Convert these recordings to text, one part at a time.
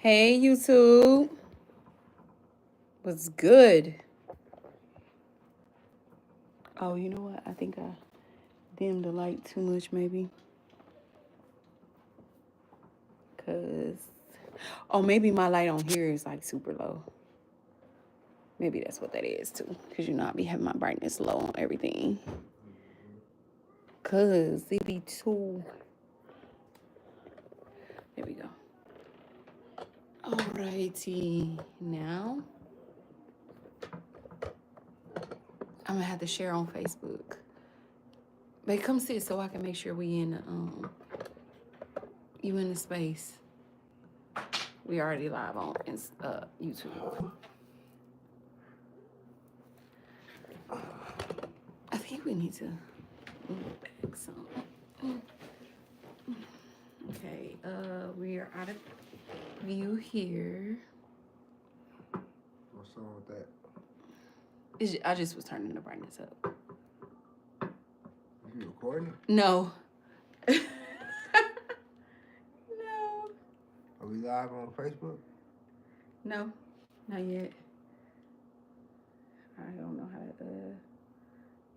Hey YouTube, what's good? Oh, you know what? I think I dimmed the light too much, maybe. Cause, oh, maybe my light on here is like super low. Maybe that's what that is too. Cause I be having my brightness low on everything. Cause it be too. There we go. Alrighty, now I'm gonna have to share on Facebook. But come sit so I can make sure we in the you in the space. We already live on YouTube. I think we need to move back some. Okay, we are out of view here. What's wrong with that? I just was turning the brightness up. You recording? No. No. Are we live on Facebook? No, not yet. I don't know how to,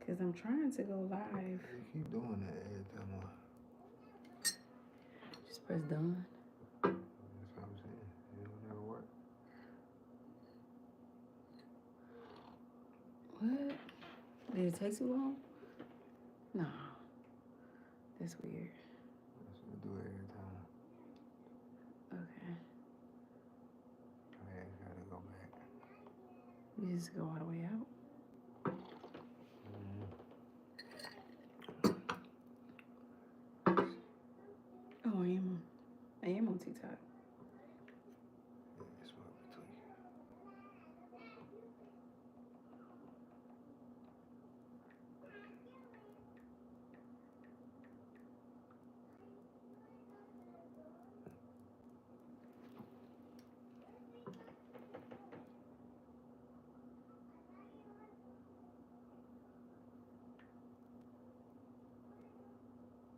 cause I'm trying to go live. You keep doing that every time. Just press done. That's what I'm saying. It'll never work. What? Did it take too long? No. That's weird. That's what we do it every time. Okay. Okay, gotta go back. You just go all the way out. Oh, I am on TikTok. That's what we're tweaking.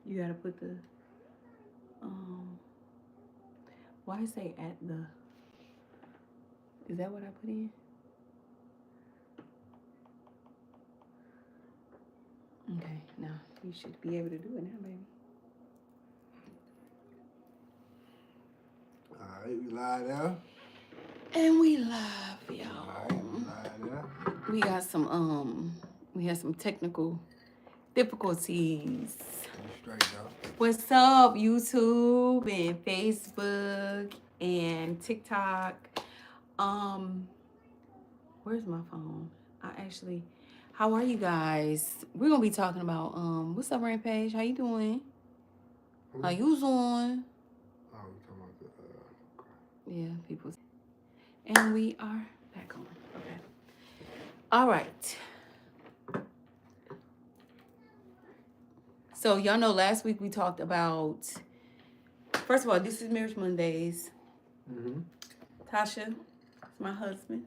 You gotta put the why say at the, is that what I put in? Okay, now you should be able to do it now, baby. Alright, we live there. And we live, y'all. Alright, we live there. We got some we had some technical difficulties. You straight though. What's up, YouTube and Facebook and TikTok? Where's my phone? How are you guys? We're gonna be talking about what's up, Rampage? How you doing? How you doing? Oh, we talking about the Yeah, people. And we are back on. Okay. All right. So y'all know last week we talked about, first of all, this is Marriage Mondays. Tasha, my husband.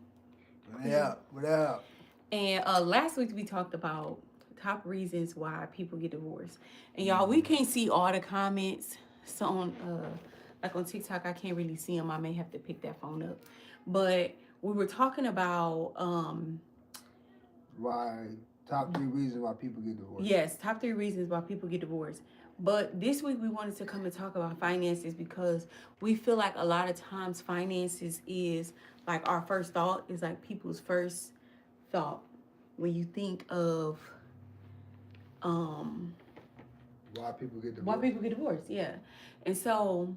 What up? And last week we talked about top reasons why people get divorced. And y'all, we can't see all the comments. So on like on TikTok, I can't really see them. I may have to pick that phone up. But we were talking about Why top 3 reasons why people get divorced. Yes, top 3 reasons why people get divorced. But this week we wanted to come and talk about finances because we feel like a lot of times finances is like our first thought, is like people's first thought when you think of why people get divorced. why people get divorced, yeah. And so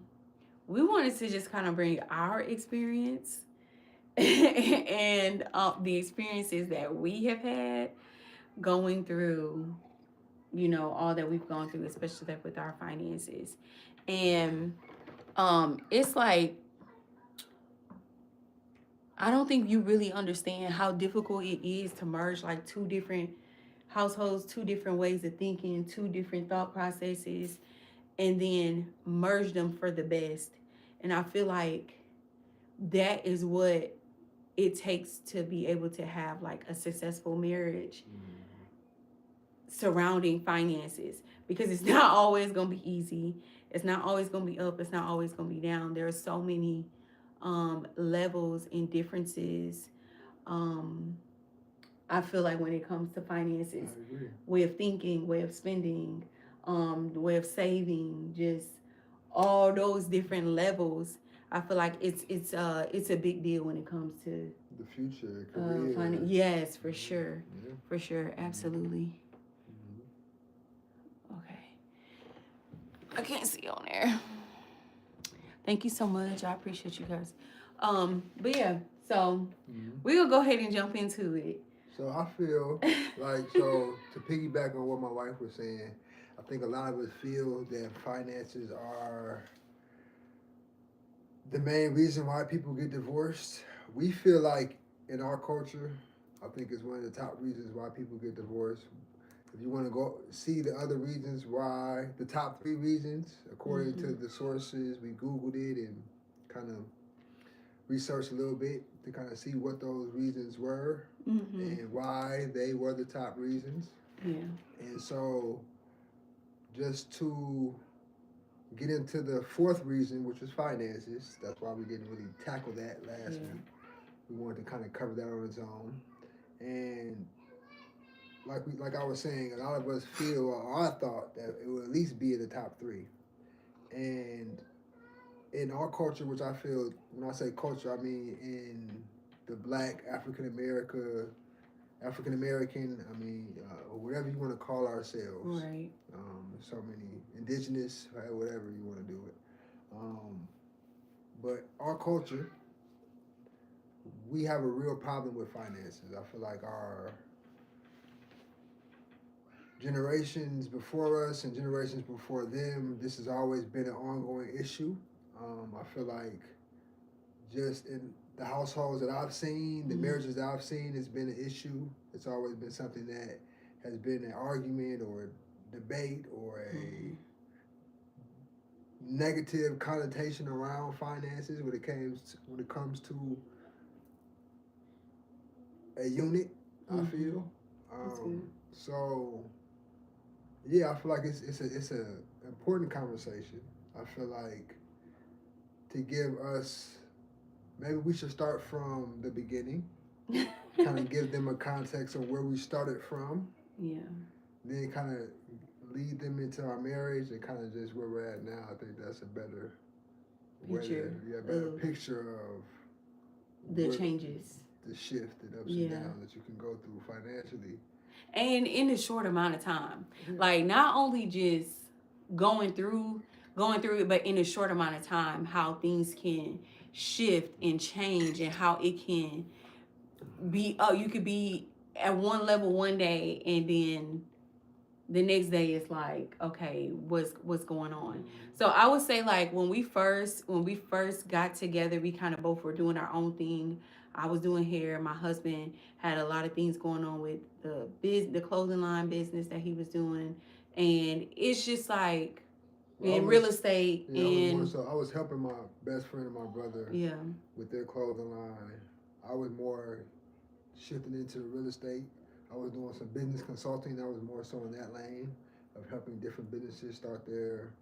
we wanted to just kind of bring our experience and the experiences that we have had going through, you know, all that we've gone through, especially like with our finances. And it's like, I don't think you really understand how difficult it is to merge like 2 different households, 2 different ways of thinking, 2 different thought processes, and then merge them for the best. And I feel like that is what it takes to be able to have like a successful marriage surrounding finances, because it's not always going to be easy. It's not always going to be up. It's not always going to be down. There are so many levels and differences. I feel like when it comes to finances, I agree. way of thinking, way of spending, the way of saving, just all those different levels. I feel like it's a big deal when it comes to The future, career. finance. Yes, for sure, Yeah. for sure, absolutely. Mhm. Okay, I can't see on there. Thank you so much. I appreciate you guys. But yeah, so Mhm. we'll go ahead and jump into it. So I feel like, so to piggyback on what my wife was saying, I think a lot of us feel that finances are the main reason why people get divorced. We feel like in our culture, I think it's one of the top reasons why people get divorced. If you want to go see the other reasons why, the top 3 reasons, according to the sources, we Googled it and kind of researched a little bit to kind of see what those reasons were and why they were the top reasons. Yeah. And so, just to get into the 4th reason, which was finances, that's why we didn't really tackle that last week. We wanted to kind of cover that on its own. And like I was saying, a lot of us feel, or I thought, that it would at least be in the top 3. And in our culture, which I feel, when I say culture, I mean in the Black African American, I mean, or whatever you want to call ourselves. Right. So many indigenous, right, whatever you want to do it. But our culture, we have a real problem with finances. I feel like our generations before us and generations before them, this has always been an ongoing issue. I feel like just in the households that I've seen, the marriages that I've seen, it's been an issue. It's always been something that has been an argument or a debate or a negative connotation around finances when it comes to a unit. I feel. So yeah, I feel like it's a important conversation. I feel like to give us, maybe we should start from the beginning, kind of give them a context of where we started from. Yeah. Then kind of lead them into our marriage and kind of just where we're at now. I think that's a better picture of the changes, the shift and ups and downs that you can go through financially. And in a short amount of time. Like not only just going through it, but in a short amount of time, how things can shift and change and how it can be, you could be at one level one day and then the next day it's like, okay, what's going on? So I would say, like, when we first got together, we kind of both were doing our own thing. I was doing hair. My husband had a lot of things going on with the clothing line business that he was doing, and it's just like in real estate. I was helping my best friend and my brother Yeah. with their clothing line. I was more shifting into real estate. I was doing some business consulting. I was more so in that lane of helping different businesses start their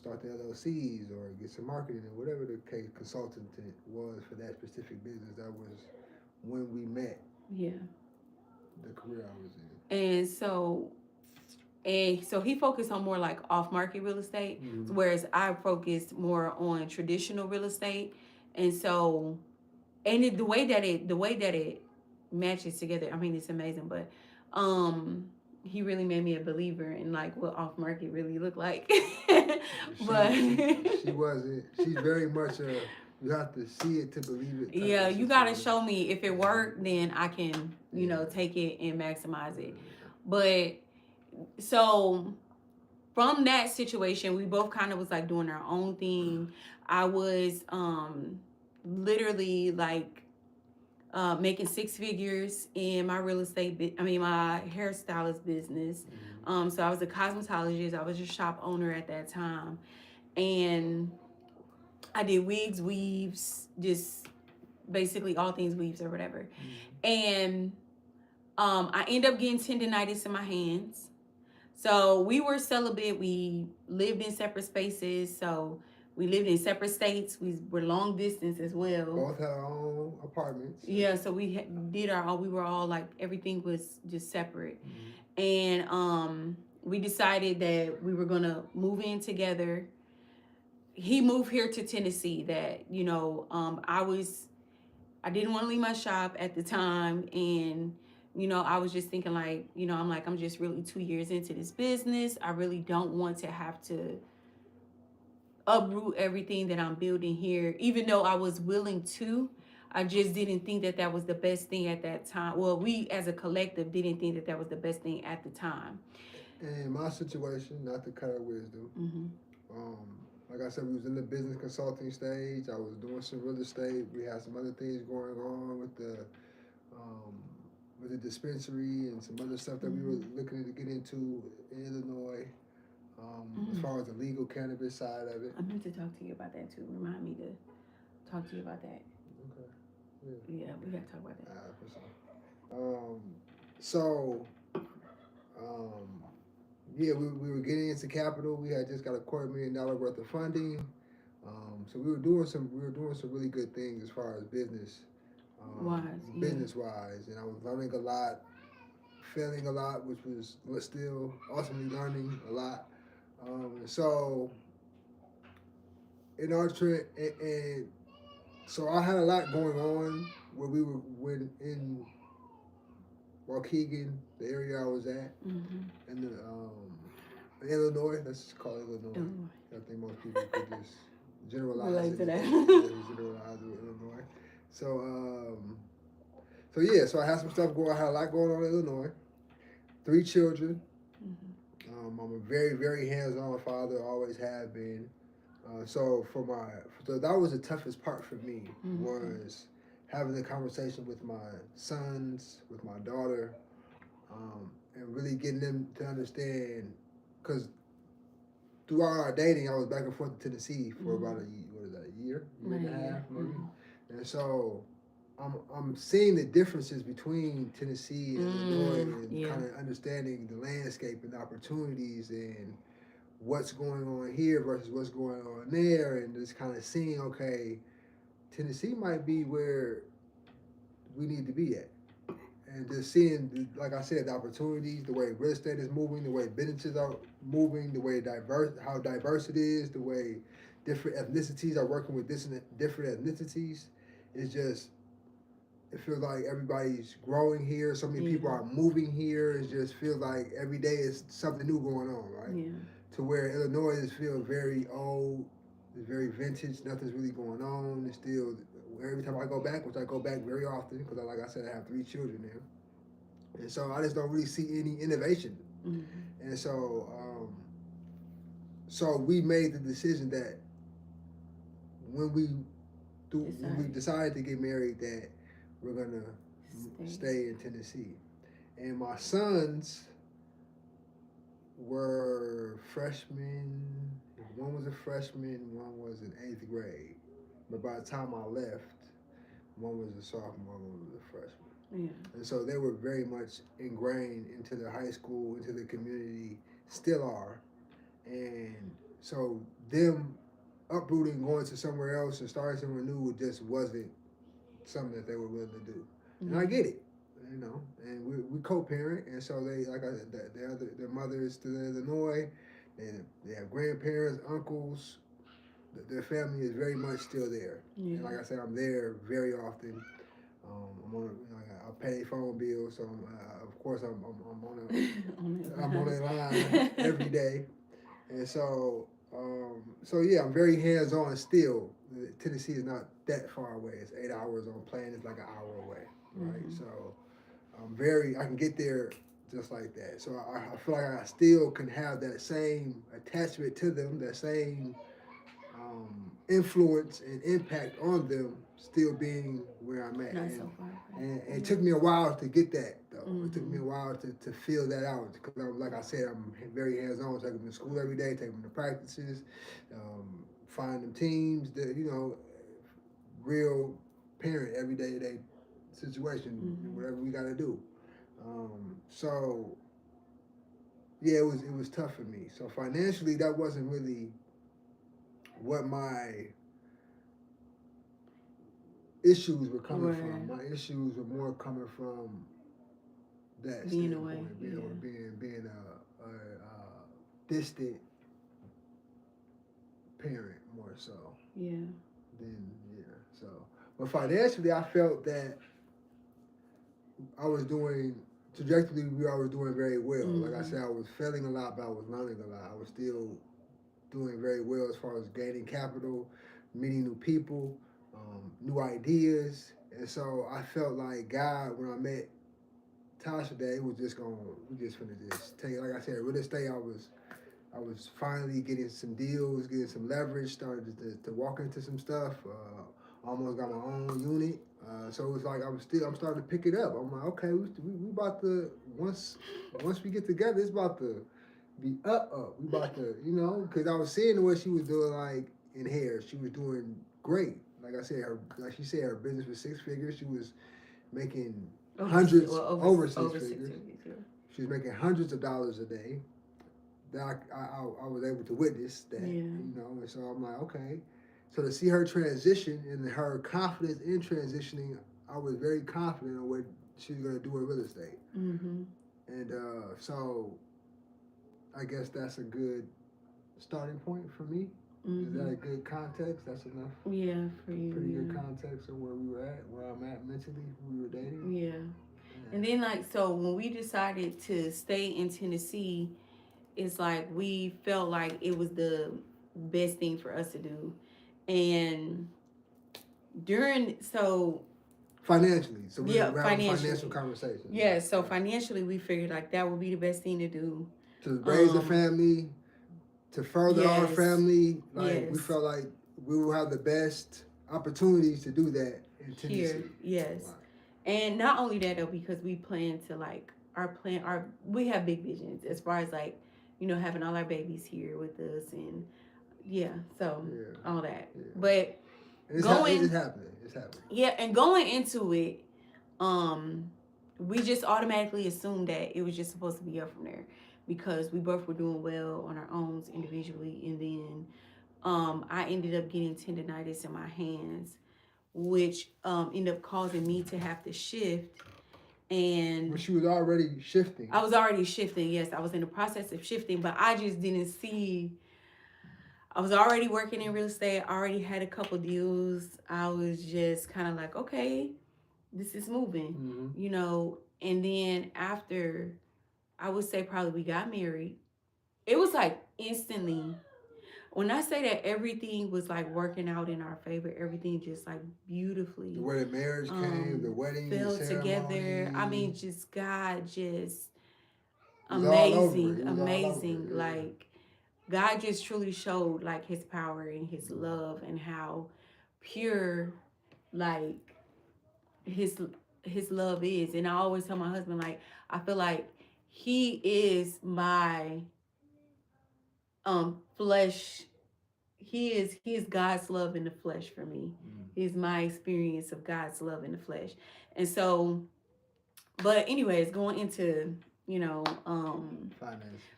LLCs or get some marketing and whatever the case consultant was for that specific business. That was when we met. Yeah. The career I was in. And so he focused on more like off-market real estate, whereas I focused more on traditional real estate. And so, the way that it matches together, I mean, it's amazing. But he really made me a believer in like what off-market really looked like. But she wasn't. She's very much a. You have to see it to believe it. Yeah, you gotta show me. If it worked, then I can, take it and maximize it. But so from that situation, we both kind of was like doing our own thing. I was literally like making 6 figures in my real estate. My hairstylist business. So I was a cosmetologist. I was a shop owner at that time, and I did wigs, weaves, just basically all things weaves or whatever. And I ended up getting tendonitis in my hands. So we were celibate. We lived in separate spaces. So we lived in separate states. We were long distance as well. Both had our own apartments. Yeah, so did our own. We were all like everything was just separate, and we decided that we were gonna move in together. He moved here to Tennessee. That I didn't want to leave my shop at the time, and I was just thinking like I'm just really 2 years into this business. I really don't want to have to uproot everything that I'm building here, even though I was willing to. I just didn't think that that was the best thing at that time. Well, we as a collective didn't think that that was the best thing at the time. In my situation, not to cut her wisdom, Mm-hmm. like I said, we was in the business consulting stage. I was doing some real estate. We had some other things going on with the dispensary and some other stuff that we were looking to get into in Illinois. As far as the legal cannabis side of it. I meant to talk to you about that too. Remind me to talk to you about that. Okay. Yeah, we gotta talk about that. Yeah, we were getting into capital. We had just got $250,000 worth of funding. So we were doing some really good things as far as business wise, and I was learning a lot, failing a lot, which was still ultimately learning a lot. So in our trip, and so I had a lot going on where we were in Waukegan, the area I was at, in Illinois. Let's just call it Illinois. I think most people could just generalize it. Generalize it with Illinois. So yeah, so I had some stuff going. I had a lot going on in Illinois. 3 children. I'm a very, very hands-on father. Always have been. So that was the toughest part for me was having the conversation with my sons, with my daughter, and really getting them to understand. Because throughout our dating, I was back and forth to Tennessee for about a year and a half, maybe. And so I'm seeing the differences between Tennessee and Illinois, and kind of understanding the landscape and the opportunities and what's going on here versus what's going on there, and just kind of seeing, okay, Tennessee might be where we need to be at. And just seeing, like I said, the opportunities, the way real estate is moving, the way businesses are moving, the way how diverse it is, the way different ethnicities are working with different ethnicities. It's just, it feels like everybody's growing here. So many people are moving here. It just feels like every day is something new going on, right? Yeah. To where Illinois just feels very old, it's very vintage. Nothing's really going on. It's still, every time I go back, which I go back very often, because like I said, I have 3 children now. And so I just don't really see any innovation. And so, so we made the decision that when we decided to get married, that we're gonna stay in Tennessee. And my sons were freshmen. One was a freshman, one was in 8th grade. But by the time I left, one was a sophomore, one was a freshman. Yeah. And so they were very much ingrained into the high school, into the community, still are. And so them uprooting, going to somewhere else and starting somewhere new just wasn't something that they were willing to do. And I get it, you know. And we co-parent, and so they, like I said, their mother is still in Illinois. They have grandparents, uncles. Their family is very much still there. And like I said, I'm there very often. I'm on, I pay phone bills, so of course I'm on that line every day. And so yeah, I'm very hands-on still. Tennessee is not that far away. It's 8 hours on plane. It's like an hour away, right? So I can get there just like that. So I feel like I still can have that same attachment to them, that same influence and impact on them, still being where I'm at. And it took me a while to get that, though. It took me a while to feel that out, because like I said, I'm very hands-on. Taking them to school every day, taking them to practices, find them teams, real parent every day situation, whatever we got to do. So yeah, it was tough for me. So financially, that wasn't really what my issues were coming Right. from. My issues were more coming from that Being away, standpoint, being yeah. being a distant parent more so Yeah. than So, but financially, I felt that I was doing trajectory. I was doing very well. Like I said, I was failing a lot, but I was learning a lot. I was still doing very well as far as gaining capital, meeting new people, new ideas, and so I felt like God when I met Tasha that it was just going. We just finna just take. Like I said, real estate. I was finally getting some deals, getting some leverage, started to walk into some stuff. Almost got my own unit. So it was like I'm starting to pick it up. I'm like, okay, we about to once we get together, it's about to be up. We about to, because I was seeing what she was doing like in hair. She was doing great. Like I said, like she said, her business was 6 figures. She was making over 6 figures. Yeah. She was making hundreds of dollars a day that I was able to witness that, and so I'm like, okay. So to see her transition and her confidence in transitioning, I was very confident in what she was going to do in real estate. Mm-hmm. And so I guess that's a good starting point for me. Is that a good context? That's enough? Yeah, for you. Pretty good context of where we were at, where I'm at mentally, we were dating. Yeah. And then, so when we decided to stay in Tennessee, it's like we felt like it was the best thing for us to do. And financially, so we're having financial conversations. Yeah, so financially we figured like that would be the best thing to do. To raise a family, to further our family, we felt like we will have the best opportunities to do that in Tennessee. Here, yes. Wow. And not only that though, because we plan to we have big visions as far as having all our babies here with us and all that. Yeah. But it's happening. It's happening. Yeah, and going into it, we just automatically assumed that it was just supposed to be up from there because we both were doing well on our own individually, and then I ended up getting tendonitis in my hands, which ended up causing me to have to shift. And but she was already shifting. I was already shifting. Yes, I was in the process of shifting, but I just didn't see. I was already working in real estate. I already had a couple deals. I was just kind of like, okay, this is moving, And then after, I would say probably we got married. It was like instantly. When I say that everything was like working out in our favor, everything just like beautifully. The way the marriage came, the wedding, fell the together. I mean, just God, just amazing. Like God just truly showed like His power and His love and how pure, like His love is. And I always tell my husband, like, I feel like He is my flesh. He is God's love in the flesh for me. He's my experience of God's love in the flesh. And so, but anyways, going into,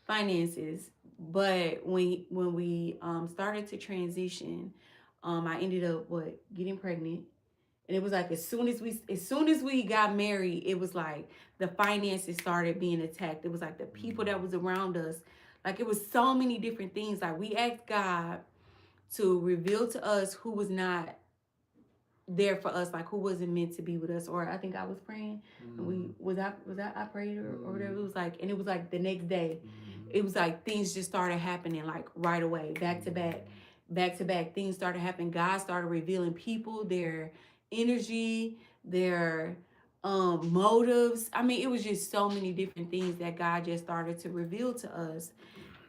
finances. But when we started to transition, I ended up getting pregnant. And it was like as soon as we got married, it was like the finances started being attacked. It was like the people that was around us. Like it was so many different things. Like we asked God to reveal to us who was not there for us, like who wasn't meant to be with us. Or I think I was praying, and I prayed or whatever. It was like, and it was like the next day, it was like things just started happening like right away, back to back. Things started happening. God started revealing people, their energy, their motives. I mean, it was just so many different things that God just started to reveal to us,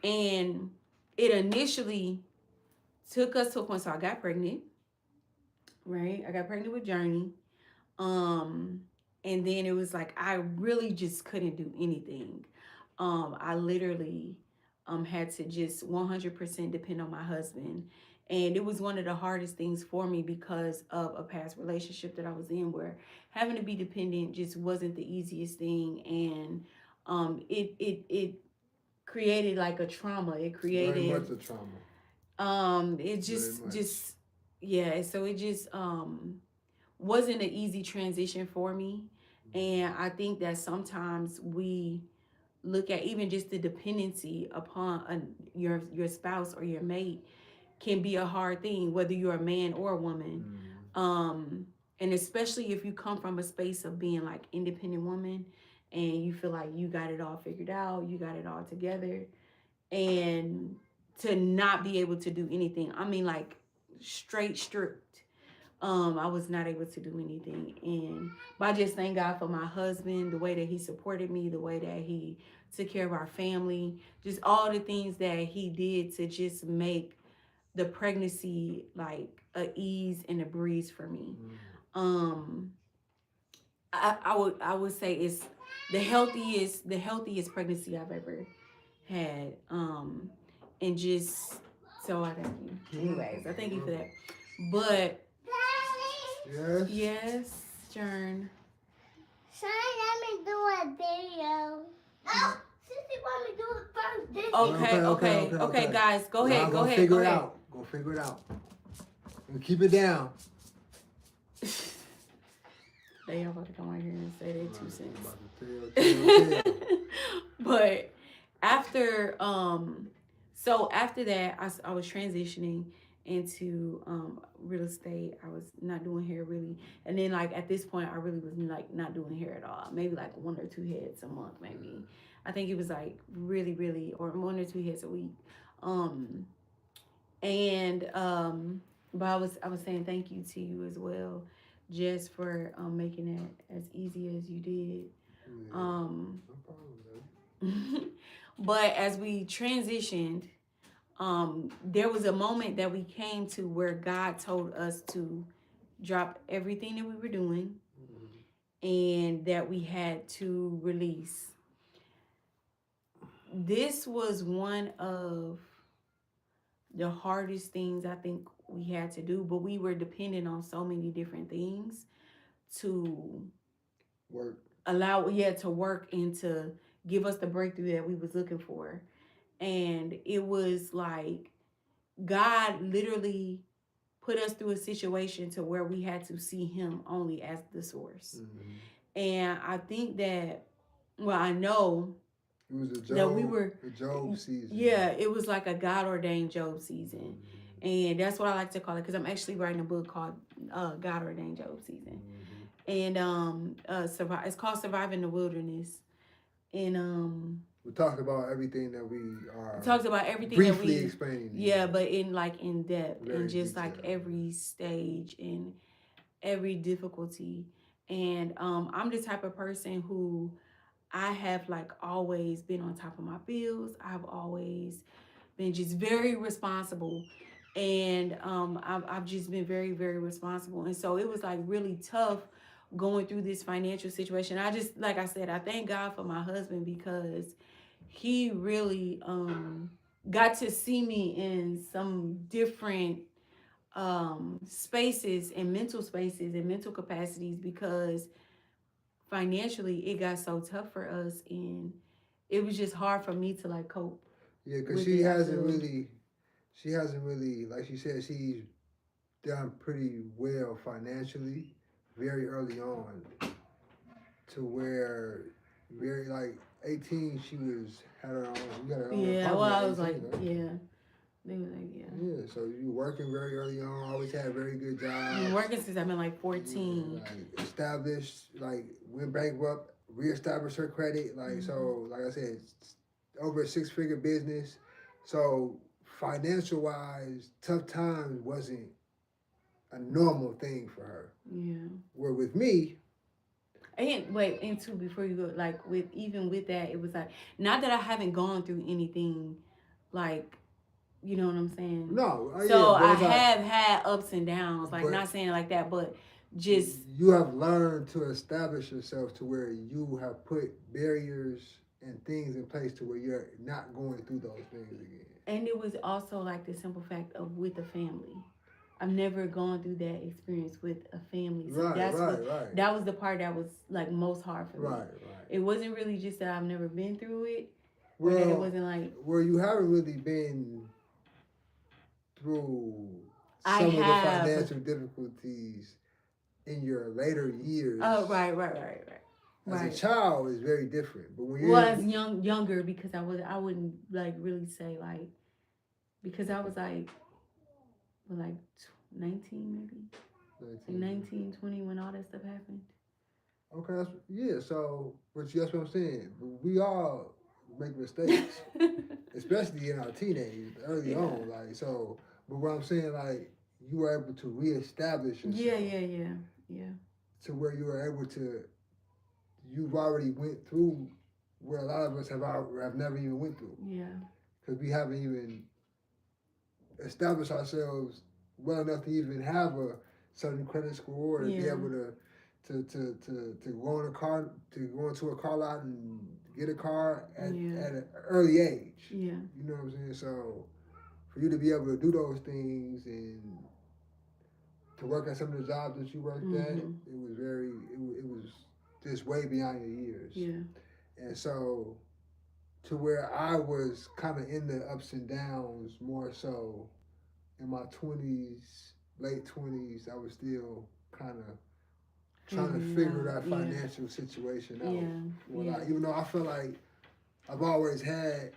and it initially took us to a point. So I got pregnant, right? I got pregnant with Journey. And then it was like, I really just couldn't do anything. I literally had to just 100% depend on my husband. And it was one of the hardest things for me because of a past relationship that I was in where having to be dependent just wasn't the easiest thing. And it created like a trauma. It created very much a trauma. It Very much. just yeah, so it just wasn't an easy transition for me. And I think that sometimes we look at even just the dependency upon your spouse or your mate can be a hard thing, whether you're a man or a woman. Um, and especially if you come from a space of being like independent woman and you feel like you got it all figured out, you got it all together, and to not be able to do anything. I mean, like straight stripped. I was not able to do anything, and but I just thank God for my husband, the way that he supported me, the way that he took care of our family, just all the things that he did to just make the pregnancy like a ease and a breeze for me. Um, I would say it's the healthiest pregnancy I've ever had. And just so I thank you. Anyways, I thank you for that. But Yes. yes, Jern. Let me do a video. No, Sissy want me to do it first. Okay, guys, go ahead. Go ahead. Figure it out. Go figure it out. And keep it down. They are about to come out here and say they 2 cents. Tell. But after so after that I was transitioning into real estate. I was not doing hair really, and then like at this point I really was like not doing hair at all, maybe like 1 or 2 heads a month, maybe. I think it was like really or 1 or 2 heads a week. But I was saying thank you to you as well, just for making it as easy as you did. Yeah, no problem, But as we transitioned, there was a moment that we came to where God told us to drop everything that we were doing and that we had to release. This was one of the hardest things I think we had to do, but we were dependent on so many different things to work. To work and to give us the breakthrough that we was looking for. And it was like God literally put us through a situation to where we had to see him only as the source. And I think that, well, I know it was a Job season. Yeah, it was like a God ordained Job season. And that's what I like to call it, because I'm actually writing a book called God Ordained Job Season. And it's called Surviving the Wilderness. And we talked about everything that we are. It talks about everything briefly explaining. Yeah, but in depth, very and just detailed. like every stage and every difficulty. And I'm the type of person who I have like always been on top of my bills. I've always been just very responsible. And I've just been very, very responsible. And so it was like really tough going through this financial situation. I just, like I said, I thank God for my husband, because he really got to see me in some different spaces and mental capacities, because financially it got so tough for us, and it was just hard for me to like cope. Yeah, because she hasn't really, like she said, she's done pretty well financially very early on, to where very like 18 she had her own. You got her own. Yeah, well, I was like, yeah. They were like, yeah. Yeah, so you working very early on, always had a very good job. I've been working since I've been like 14. Yeah, like established, like went bankrupt, reestablished her credit. Like, so, like I said, over a 6-figure business. So financial wise, tough times wasn't a normal thing for her. Yeah. Where with me, and two, before you go, like even with that, it was like, not that I haven't gone through anything like, you know what I'm saying? No. So yeah, I have had ups and downs, like not saying it like that, but just. You have learned to establish yourself to where you have put barriers and things in place to where you're not going through those things again. And it was also like the simple fact of with a family. I've never gone through that experience with a family. So right. That was the part that was like most hard for me. Right. It wasn't really just that I've never been through it. Well, that it wasn't like. Well, you haven't really been through I some of the have. financial difficulties in your later years. Oh, right. As a child, is very different. But when you're Was younger because I wouldn't like really say like because I was like 19 maybe 19, 20 when all that stuff happened. Okay, so, but that's what I'm saying. We all make mistakes, especially in our teenage, early on. Like, so, but what I'm saying, like, you were able to reestablish yourself. Yeah. To where you were able to, you've already went through where a lot of us have never even went through. Yeah. Because we haven't even established ourselves well enough to even have a certain credit score or to be able to go in a car, to go into a car lot and get a car at an early age. Yeah. You know what I'm saying? So for you to be able to do those things and to work at some of the jobs that you worked at, it was just way beyond your years. Yeah. And so to where I was kind of in the ups and downs more so in my 20s, late 20s, I was still kind of trying to figure that financial situation out. Even though I feel like I've always had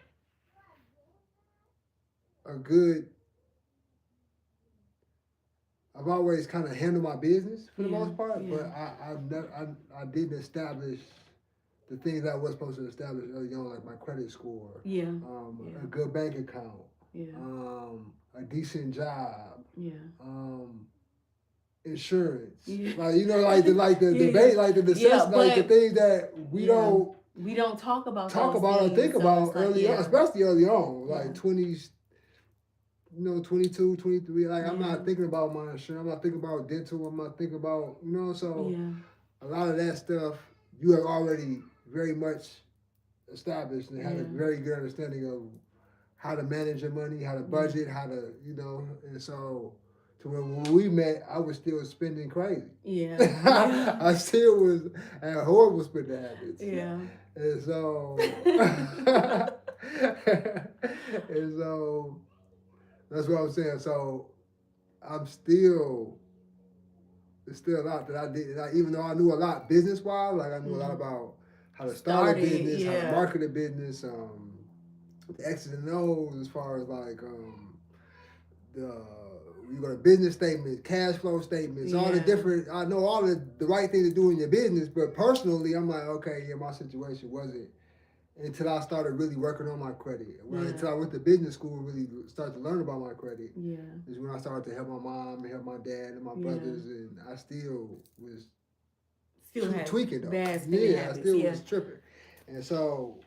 I've always kind of handled my business for the most part, but I didn't establish the things I was supposed to establish early on, like my credit score, a good bank account, a decent job, insurance, like the debate, like the the things that we don't talk about or think about early on, especially early on, like 20s. 22, 23, like I'm not thinking about my insurance, I'm not thinking about dental, I'm not thinking about, so a lot of that stuff you have already very much established and had a very good understanding of how to manage your money, how to budget, how to, and so to when we met, I was still spending crazy. Yeah. I still had horrible spending habits. Yeah. And so, that's what I'm saying. So it's still a lot that I did. Even though I knew a lot business wise, like I knew a lot about how to start a business, how to market a business, the X's and O's as far as like you got a business statement, cash flow statements, all the different. I know all the right thing to do in your business, but personally, I'm like, okay, my situation wasn't. Until I started really working on my credit. Until I went to business school and really started to learn about my credit. Yeah. Is when I started to help my mom and help my dad and my brothers, and I still was tweaking though. Bad spending habits. I still was tripping. And so,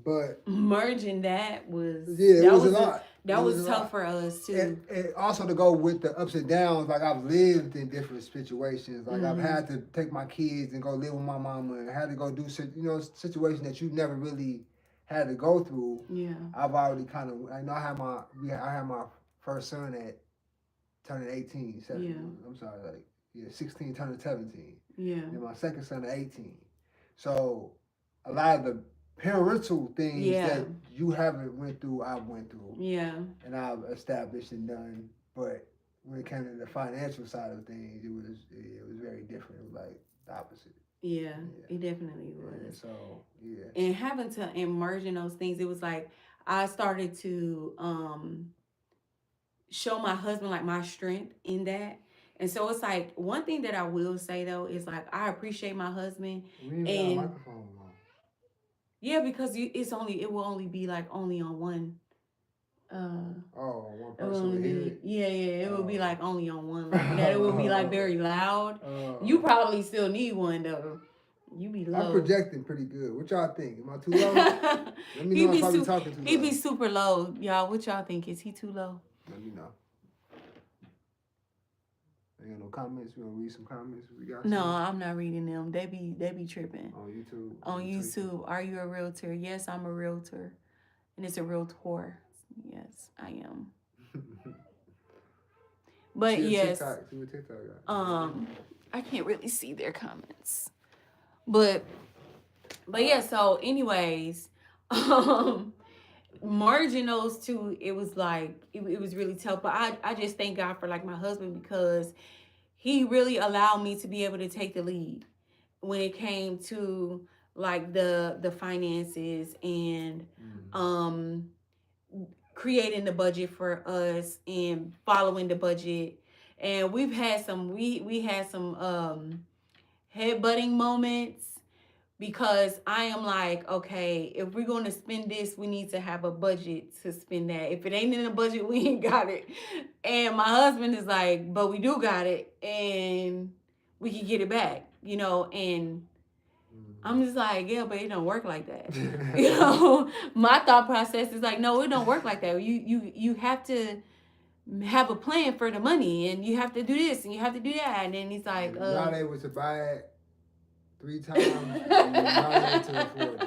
but merging that was it was a lot. That was tough for us too. And also to go with the ups and downs, like I've lived in different situations. Like I've had to take my kids and go live with my mama, and had to go do situations that you never really had to go through. Yeah, I've already kind of. I know I had my first son at turning 18, 17. Yeah. I'm sorry, 16 turning 17. Yeah, and my second son at 18. So a lot of the parental things that you haven't went through, I went through. Yeah. And I've established and done. But when it came to the financial side of things, it was very different. It was like the opposite. Yeah, it definitely was. And so, and having to immerse in those things, it was like I started to show my husband like my strength in that. And so it's like one thing that I will say though is like I appreciate my husband. We ain't got a microphone. Yeah, because it will only be like only on one. One person. It will be like only on one. Like that it will be like very loud. You probably still need one though. You be low. I'm projecting pretty good. What y'all think? Am I too low? Let me know if I'm talking too low. He be super low, y'all. What y'all think? Is he too low? Let me know. Ain't got no comments. We gonna read some comments. We got no, I'm not reading them. They be tripping. On YouTube. On YouTube. Are you a realtor? Yes, I'm a realtor. And it's a realtor. Yes, I am. But yes. I can't really see their comments. But yeah, so anyways, merging those two, it was like it was really tough. But I just thank God for like my husband, because he really allowed me to be able to take the lead when it came to like the finances and um creating the budget for us and following the budget. And we've had some we had some headbutting moments, because I am like, okay, if we're going to spend this, we need to have a budget to spend that. If it ain't in the budget, we ain't got it. And my husband is like, but we do got it, and we can get it back, and I'm just like, yeah, but it don't work like that. My thought process is like, no, it don't work like that. You have to have a plan for the money, and you have to do this and you have to do that. And then he's like, You're not able to buy it 3 times, you're not able to afford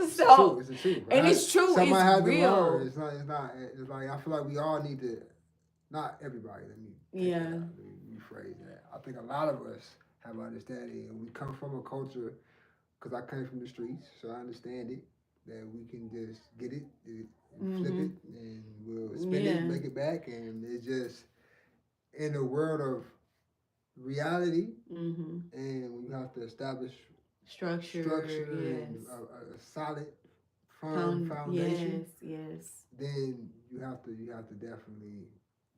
it. So it's the truth. And it's true. Somebody it's has real. to learn. It's like, I feel like we all need to, not everybody, let me rephrase that. I think a lot of us have understanding, and we come from a culture, because I came from the streets, so I understand it, that we can just get it, flip it, and we'll spend it, make it back, and it's just, in the world of reality, and when you have to establish structure and a solid, firm foundation. Yes. Then you have to definitely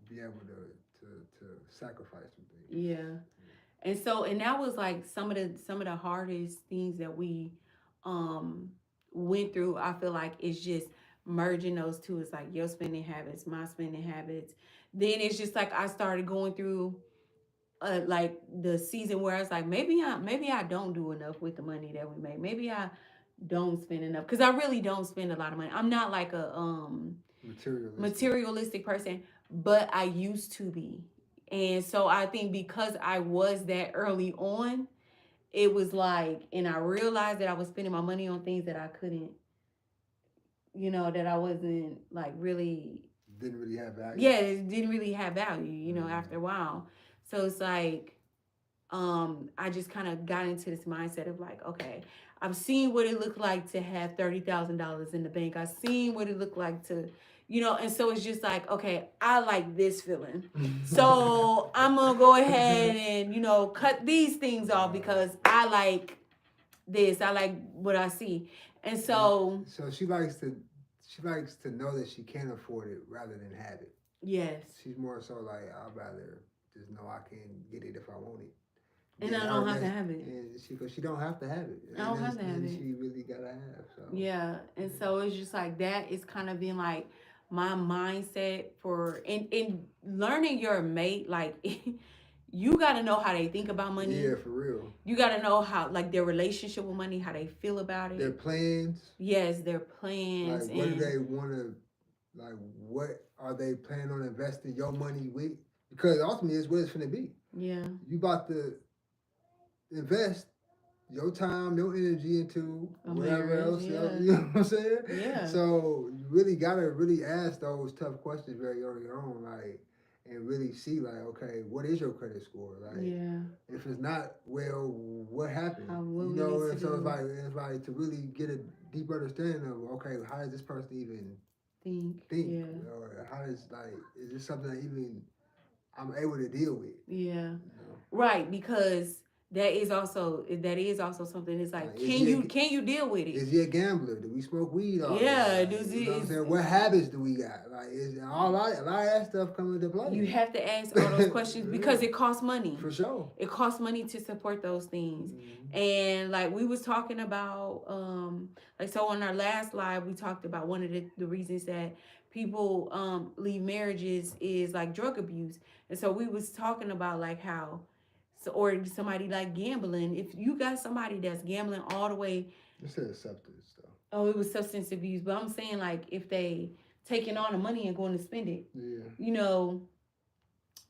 be able to sacrifice some things. Yeah. And that was like some of the hardest things that we went through. I feel like it's just merging those two. It's like your spending habits, my spending habits. Then it's just like I started going through like the season where I was like, maybe I don't do enough with the money that we make. Maybe I don't spend enough, because I really don't spend a lot of money. I'm not like a materialistic person, but I used to be. And so I think because I was that early on, it was like, and I realized that I was spending my money on things that I couldn't, that I wasn't like really didn't really have value. Yeah, it didn't really have value, after a while. So it's like, I just kind of got into this mindset of like, okay, I've seen what it looked like to have $30,000 in the bank. I've seen what it looked like to, and so it's just like, okay, I like this feeling. So I'm going to go ahead and, cut these things off because I like this. I like what I see. And so. So she likes to know that she can afford it rather than have it. Yes. She's more so like, I'd rather just know I can get it if I want it. And I don't have to have it. And she don't have to have it. I don't have to have it. She really gotta have. So. Yeah, and so it's just like that is kind of been like my mindset for in learning your mate. Like you got to know how they think about money. Yeah, for real. You got to know how like their relationship with money, how they feel about it. Their plans. Yes, their plans. Like what do they want to? Like what are they planning on investing your money with? Because ultimately, it's what it's gonna be. Yeah. You about to invest your time, your energy into whatever else. You know what I'm saying? Yeah. So you really gotta ask those tough questions very early on, like, and really see like, okay, what is your credit score? Like, if it's not well, what happened? And so it's like to really get a deep understanding of, okay, how does this person even think? Yeah. Or how does is this something that even I'm able to deal with? Yeah. Right, because that is also something. It's like, can you deal with it? Is he a gambler? Do we smoke weed all day? What habits do we got? Like, is a lot of that stuff coming into play? You have to ask all those questions because it costs money. For sure. It costs money to support those things. And like we was talking about, so on our last live, we talked about one of the reasons that people leave marriages is like drug abuse. And so we was talking about like how, or somebody like gambling. If you got somebody that's gambling all the way. You said substance though. Oh, it was substance abuse. But I'm saying like if they taking on the money and going to spend it. Yeah.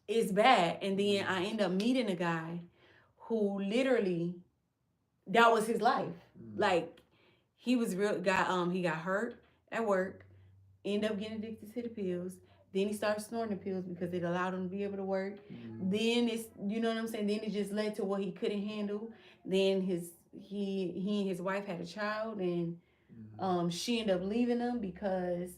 It's bad. And then I end up meeting a guy who literally, that was his life. Like he was real guy. He got hurt at work, ended up getting addicted to the pills. Then he started snorting the pills because it allowed him to be able to work. Then it's, you know what I'm saying? Then it just led to what he couldn't handle. Then he and his wife had a child, and She ended up leaving him because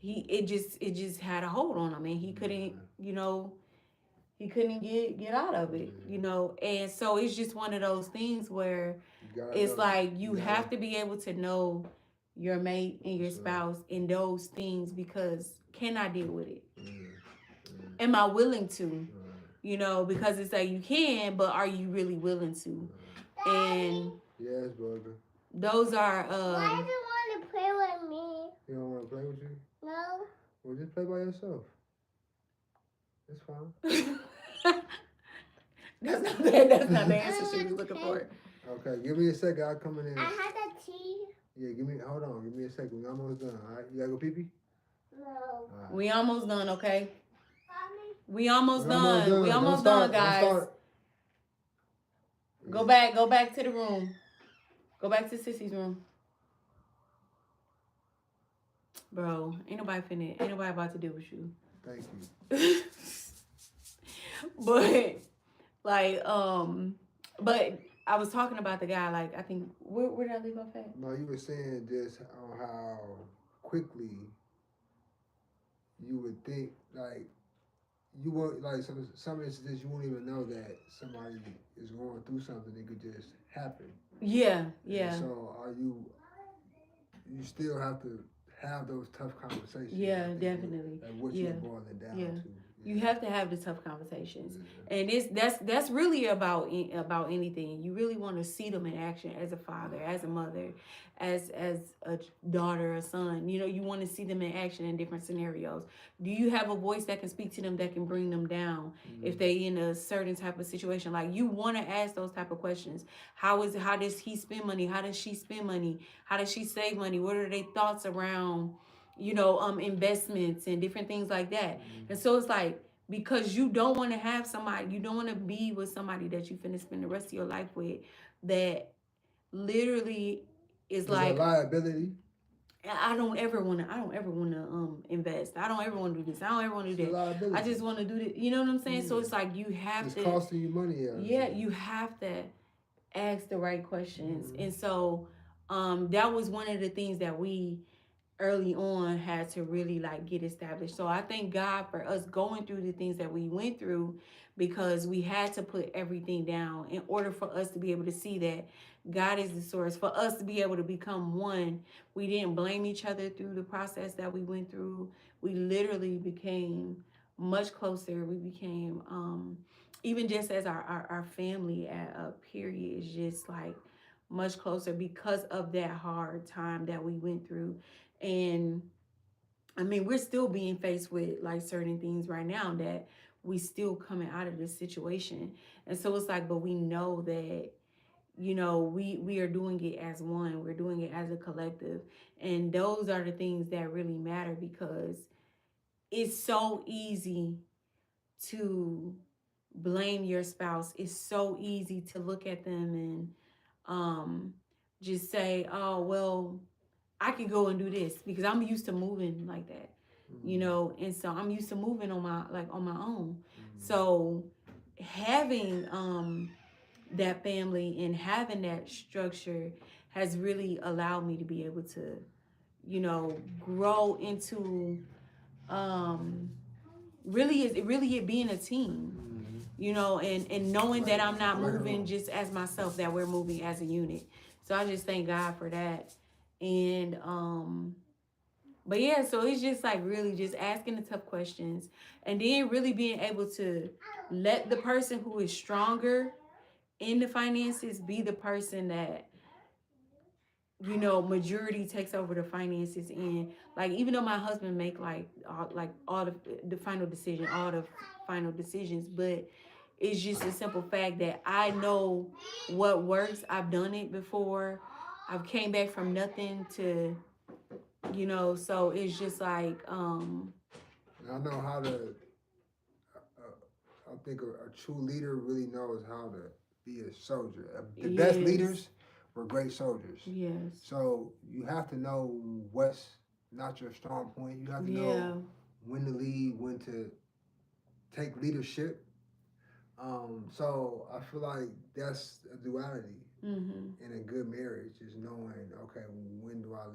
it just had a hold on him, and he couldn't, he couldn't get out of it, and so it's just one of those things where it's like you have to be able to know your mate and your spouse in those things, because can I deal with it? Am I willing to? Because it's like you can, but are you really willing to? And yes, brother. Those are Why do you want to play with me? You don't want to play with you? No. Well, just play by yourself. It's fine. That's not the answer she was looking for. Okay, give me a second. I'll come in. I had a tea. Yeah, hold on. Give me a second. We're almost done. All right, you gotta go pee pee? No. Right. We almost done, okay? Mommy. We almost done. We almost done, guys. Go back to the room. Go back to Sissy's room. Bro, ain't nobody about to deal with you. Thank you. But but I was talking about the guy, like, I think, where did I leave off at? No, you were saying just on how quickly you would think, like, you won't, like, some instances you won't even know that somebody is going through something. It could just happen. Yeah. And so you still have to have those tough conversations. Yeah, definitely. Like what you're boiling down to. You have to have the tough conversations, and that's really about anything. You really want to see them in action as a father, as a mother, as a daughter, a son. You want to see them in action in different scenarios. Do you have a voice that can speak to them, that can bring them down if they in a certain type of situation? Like, you want to ask those type of questions. How does he spend money? How does she spend money? How does she save money? What are their thoughts around investments and different things like that? And so it's like, because you don't want to have somebody, you don't want to be with somebody that you finna spend the rest of your life with, that literally is like a liability. I don't ever want to invest. I don't ever want to do this. I don't ever want to do that. I just want to do this. You know what I'm saying? So it's like you have to. It's costing you money. Yeah, you have to ask the right questions. And so that was one of the things that we early on had to really like get established. So I thank God for us going through the things that we went through, because we had to put everything down in order for us to be able to see that God is the source, for us to be able to become one. We didn't blame each other through the process that we went through. We literally became much closer. We became even just as our family at a period is just like much closer because of that hard time that we went through. And I mean, we're still being faced with like certain things right now that we still coming out of this situation. And so it's like, but we know that, we are doing it as one. We're doing it as a collective. And those are the things that really matter, because it's so easy to blame your spouse. It's so easy to look at them and just say, oh, well, I could go and do this because I'm used to moving like that, and so I'm used to moving on my own. So having that family and having that structure has really allowed me to be able to, grow into really it being a team, and knowing that I'm not moving just as myself, that we're moving as a unit. So I just thank God for that. And but yeah, so it's just like really just asking the tough questions, and then really being able to let the person who is stronger in the finances be the person that majority takes over the finances. And like, even though my husband make all the final decision, all the final decisions, but it's just a simple fact that I know what works. I've done it before. I've came back from nothing to, so it's just like, I know how to, I think a true leader really knows how to be a soldier. The best leaders were great soldiers. Yes. So you have to know what's not your strong point. You have to know when to lead, when to take leadership. So I feel like that's a duality Mhm. in a good marriage is knowing, okay, when do I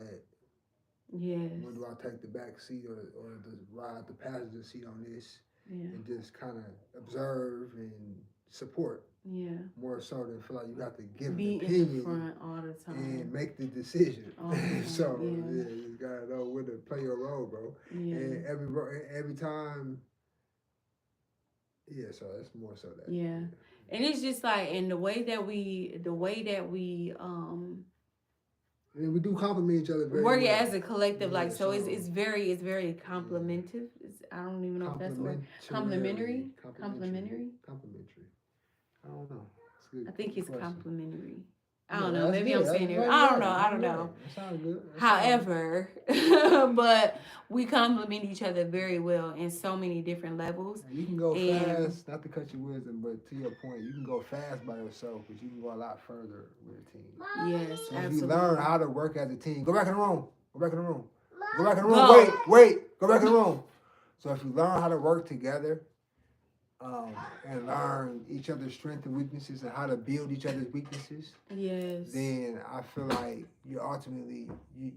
Yes. when do I take the back seat or the ride the passenger seat on this Yeah. and just kind of observe and support Yeah. more so than feel like you have to give Be an in the opinion front all the and time. make the decision. All the time. So Yeah. yeah, you gotta know when to play your role, bro. Yeah. And every time, yeah. So that's more so that. Yeah. And it's just like, and the way that we And we do compliment each other very work well. as a collective, Yeah, like, so it's so it's very complimentive. It's, I don't even know if that's the word. complimentary. Complimentary. Complimentary. I don't know. It's a good I think it's question. complimentary. I Yeah, don't know. that's Maybe good. I'm saying it. I don't know. I don't know. That sounds good. That sounds However, but we complement each other very well in so many different levels. good. You can go And fast, not to cut your wisdom, but to your point, you can go fast by yourself, but you can go a lot further with a team. yes, So if you absolutely. learn how to work as a team, go back in the room. Go back in the room. Go back in the room. Go. Wait. Go back in the room. So if you learn how to work together, and learn each other's strengths and weaknesses and how to build each other's weaknesses, Yes. then I feel like you ultimately you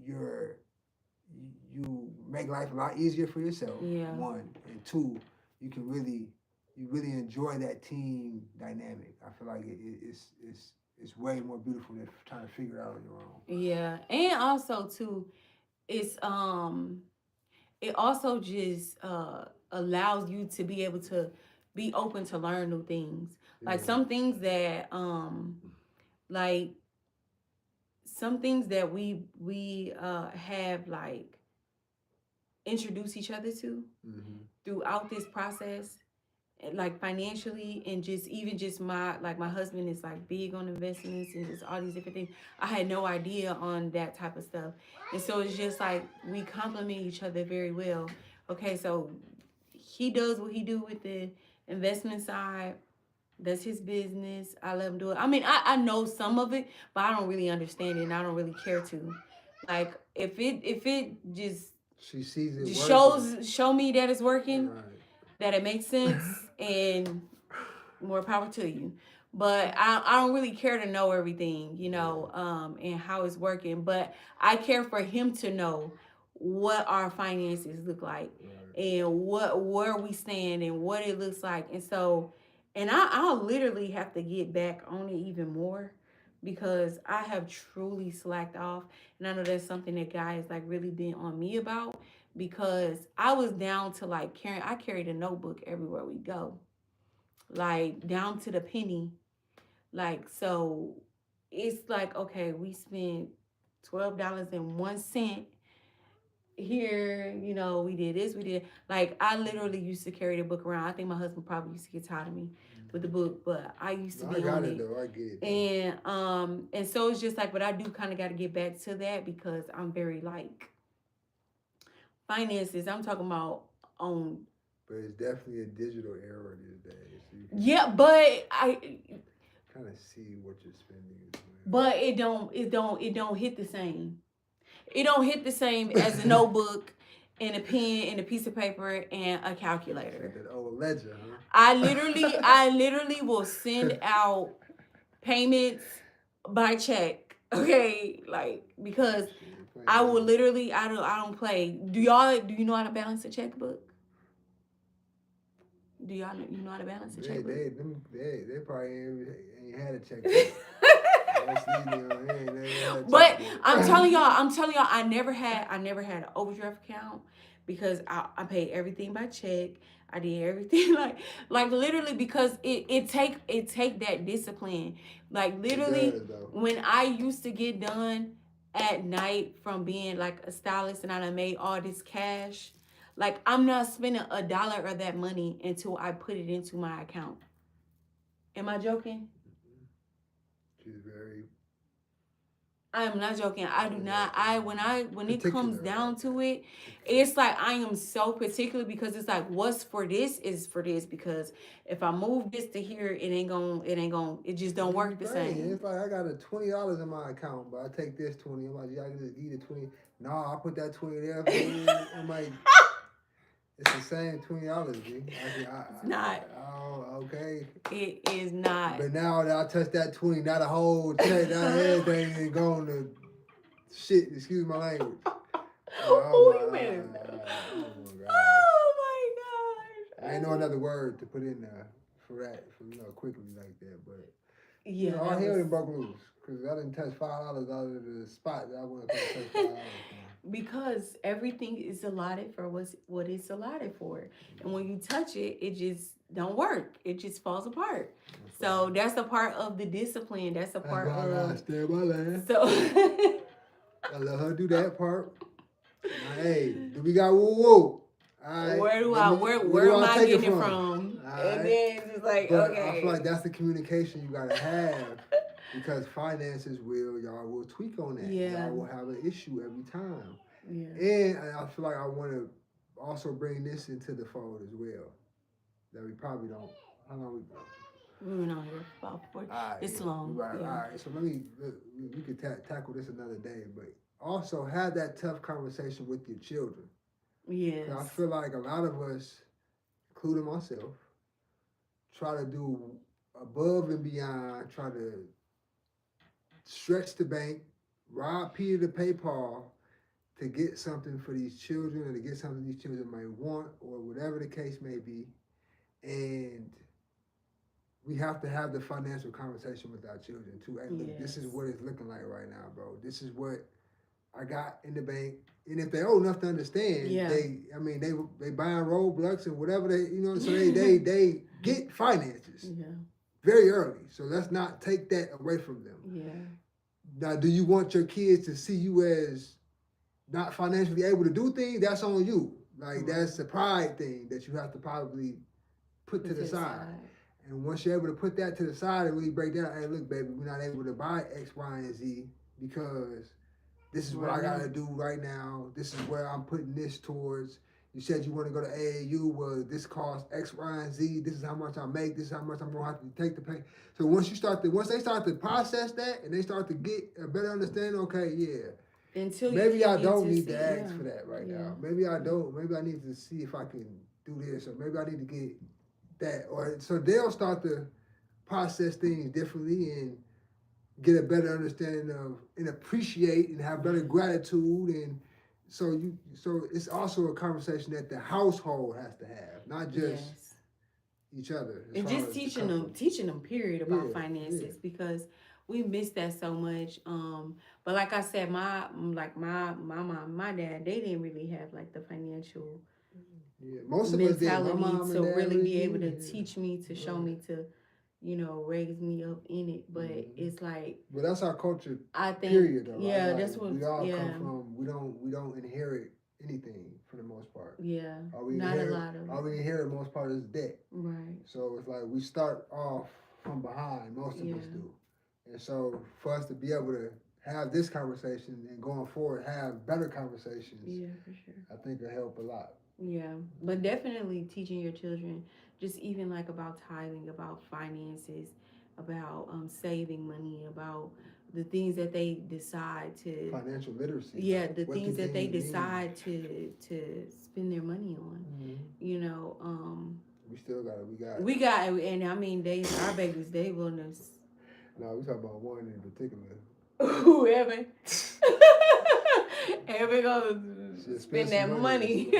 make life a lot easier for yourself. Yeah. One and two, you really enjoy that team dynamic. I feel like it's way more beautiful than trying to figure it out on your own. Yeah. And also too, it's it also just allows you to be able to be open to learn new things. Like Yeah. some things that like some things that we have like introduced each other to Mm-hmm. throughout this process, like financially, and just even just my husband is like big on investments and just all these different things. I had no idea on that type of stuff, and so it's just like we complement each other very well. Okay, so he does what he do with the investment side. That's his business. I let him do it. I mean, I know some of it, but I don't really understand it, and I don't really care to. Like if it She sees it just working. show me that it's working, Right. that it makes sense, and more power to you. But I don't really care to know everything, and how it's working. But I care for him to know what our finances look like, Right. and where we stand and what it looks like. And so, and I'll literally have to get back on it even more because I have truly slacked off. And I know that's something that guys like really been on me about, because I was down to like I carried a notebook everywhere we go, like down to the penny. Like, so it's like, okay, we spent $12.01 here, we did this, we did, like, I literally used to carry the book around. I think my husband probably used to get tired of me with the book, but I used to No, be I got on it it. though. I get it. And so it's just like, but I do kind of got to get back to that because I'm very like finances. I'm talking about on. But it's definitely a digital era these days. So you can Yeah, but I. kind of see what you're spending as well. But it don't hit the same. It don't hit the same as a notebook and a pen and a piece of paper and a calculator. That old ledger, huh? I literally will send out payments by check. Okay, like, because I will literally I don't play. Do you know how to balance a checkbook? Do you know how to balance a checkbook? They probably ain't had a checkbook. But I'm telling y'all, I never had an overdraft account because I paid everything by check. I did everything like literally, because it take that discipline. Like literally, when I used to get done at night from being like a stylist and I done made all this cash, like I'm not spending $1 of that money until I put it into my account. Am I joking? She's very. I am not joking. I do not. When it comes down to it, it's like I am so particular, because it's like what's for this is for this, because if I move this to here, it just don't work the same. It's like I got $20 in my account, but I take this 20. I'm like, yeah, I can just give you the 20. No, I put that 20 there. I'm like, It's the same $20, G. It's not. Oh, okay. It is not. But now that I touch that 20, not a whole check, not everything ain't going to shit. Excuse my language. Oh, you made it. Oh my god. Oh my gosh. I ain't know another word to put in there for that, quickly like that. But Yeah. all hell done broke loose because I didn't touch $5 out of the spot that I wasn't going to touch $5 for. Because everything is allotted for what it's allotted for, and when you touch it, it just don't work. It just falls apart. So that's a part of the discipline. That's a part I gotta of. stay my lane. So. I let her do that part. Now, hey, do we got woo woo? Right, where am I getting it from? Right. And then it's like, but okay. I feel like that's the communication you gotta have because finances y'all will tweak on that. Yeah. Y'all will have an issue every time. Yeah. And I feel like I want to also bring this into the fold as well. That we probably don't. How long we? We've been on here for about 40. It's long. Right. Yeah. All right. So we could tackle this another day, but also have that tough conversation with your children. Yes. I feel like a lot of us, including myself, try to do above and beyond, try to stretch the bank, rob Peter to pay Paul to get something for these children or to get something these children may want or whatever the case may be. And we have to have the financial conversation with our children too. Hey, look, this is what it's looking like right now, bro. This is what I got in the bank. And if they're old enough to understand, they buying Roblox and whatever so they get finances very early. So let's not take that away from them. Yeah. Now, do you want your kids to see you as not financially able to do things? That's on you. Like that's a pride thing that you have to probably put to the side. And once you're able to put that to the side and really break down, hey, look, baby, we're not able to buy X, Y, and Z because this is what I got to do right now. This is where I'm putting this towards. You said you want to go to AAU. Well, this costs X, Y, and Z. This is how much I make. This is how much I'm going to have to take to pay. So once they start to process that and they start to get a better understanding, okay, yeah. Maybe I don't need to ask for that right now. Maybe I don't. Maybe I need to see if I can do this, or maybe I need to get that. Or so they'll start to process things differently and get a better understanding of and appreciate and have better gratitude. And so it's also a conversation that the household has to have, not just each other. And just teaching them period about finances because we miss that so much. But like I said, my mom, my dad, they didn't really have like the financial most of mentality us did. My mom to and really be able to teach me, to show me, to raise me up in it. But it's like, but that's our culture. I think, period. Though, yeah, right? that's what we all come from. We don't inherit anything for the most part. Yeah, not a lot of. All we inherit most part is debt. Right. So it's like we start off from behind. Most of us do. And so for us to be able to have this conversation and going forward have better conversations, for sure, I think it'll help a lot. Yeah, but definitely teaching your children just even like about tithing, about finances, about saving money, about the things that they decide to financial literacy. Yeah, the things that they decide to spend their money on. We got, and I mean, our babies, they will know. No, we talking about one in particular. Whoever. Ever gonna spend that money.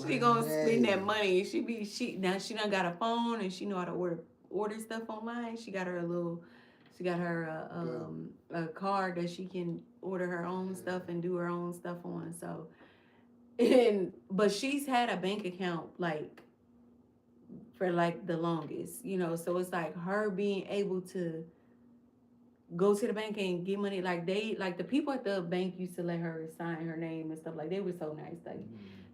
She gonna spend that money. She done got a phone and she know how to order stuff online. She got her a card that she can order her own stuff and do her own stuff on. So, but she's had a bank account like for like the longest, so it's like her being able to go to the bank and get money. Like the people at the bank used to let her sign her name and stuff. Like they were so nice. Like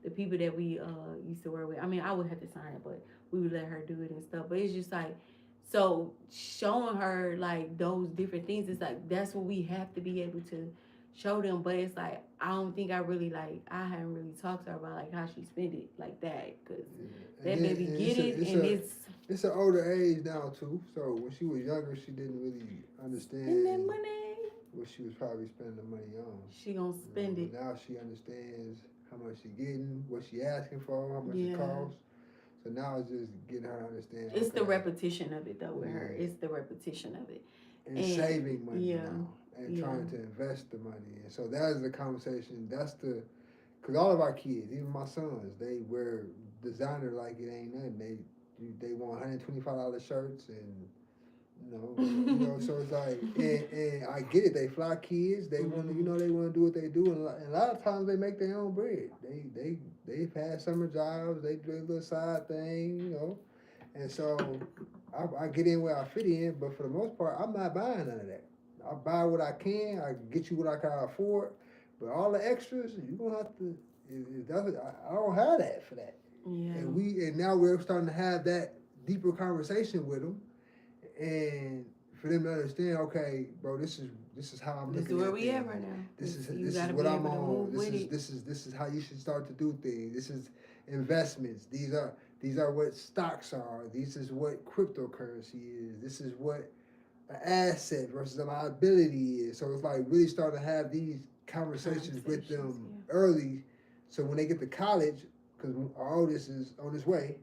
the people that we used to work with. I mean, I would have to sign it, but we would let her do it and stuff. But it's just like, so showing her like those different things, it's like that's what we have to be able to show them. But it's like I don't think I haven't really talked to her about like how she spent it like that, because that baby get it, and it's an older age now too. So when she was younger, she didn't really understand that money what she was probably spending the money on. She gonna spend it. Now she understands how much she getting, what she asking for, how much Yeah. it costs. So now it's just getting her to understand. It's the okay, repetition of it though with her. Yeah. It's the repetition of it. and and- saving money yeah, now and yeah. trying to invest the money. And so that is the conversation. That's the, because all of our kids, even my sons, they wear designer like it ain't nothing. They want $125 shirts and so it's like, and I get it. They fly kids. They want to, they want to do what they do, and a lot of times they make their own bread. They've had summer jobs. They do a little side thing, and so I get in where I fit in. But for the most part, I'm not buying none of that. I buy what I can. I get you what I can afford. But all the extras, you're gonna have to. I don't have that for that. Yeah. And now we're starting to have that deeper conversation with them. And for them to understand, okay, bro, this is how I'm This is looking where at we things. at right now. This is You this gotta is what be I'm able to on. move with it. This is how you should start to do things. This is investments. These are what stocks are. This is what cryptocurrency is. This is what an asset versus a liability is. So it's like really starting to have these conversations with them early. So when they get to college, because our oldest is on his way,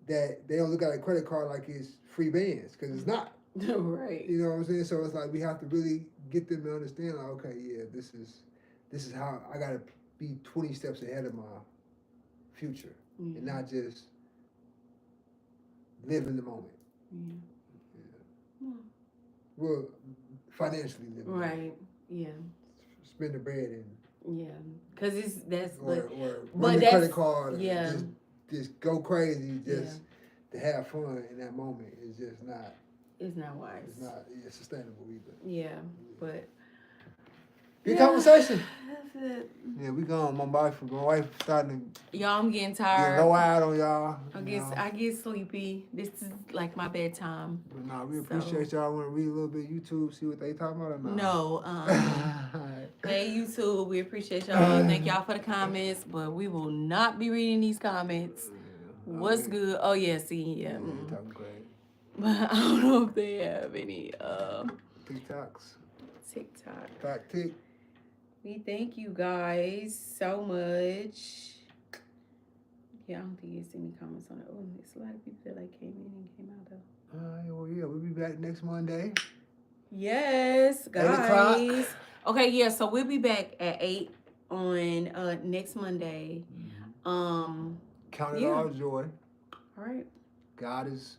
that they don't look at a credit card like it's free bands, because it's not. Right. You know what I'm saying? So it's like we have to really get them to understand, like, okay, yeah, this is how I gotta be 20 steps ahead of my future and not just live in the moment. Yeah. Well, financially live in the moment. Right. Yeah. Spend the bread Yeah. Cause that's or but run the that's- credit card and yeah. just go crazy to have fun in that moment is just not. It's not wise. It's not sustainable either. Yeah, but Good conversation. That's it. Yeah, we gone. My wife starting to Y'all, I'm getting get tired. low out on y'all. I get sleepy. This is like my bedtime. But nah, we appreciate y'all. Want to read a little bit of YouTube, see what they talking about or not? No. Hey, YouTube, we appreciate y'all. Thank y'all for the comments, but we will not be reading these comments. What's good? Oh yeah, see, yeah. Talking great. But I don't know if they have any TikToks. TikTok. Fact tick. We thank you guys so much. Yeah, I don't think it's any comments on it. Oh, there's a lot of people that like came in and came out though. All right, well, yeah, we'll be back next Monday. Yes, 8 o'clock. guys. Okay, yeah, so we'll be back at 8 on next Monday. Count it Yeah. all joy. All right. God is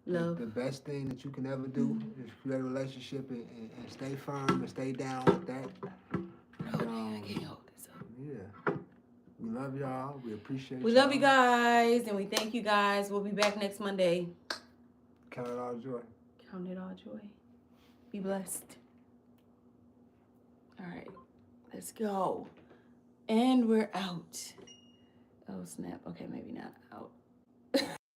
Love. the best thing that you can ever do. Is create a relationship and stay firm and stay down with that. I can't hold this up. Yeah. We love y'all. We appreciate We love you guys, and we thank you guys. We'll be back next Monday. Count it all joy. Count it all joy. Be blessed. All right, let's go. And we're out. Oh, snap. Okay, maybe not out.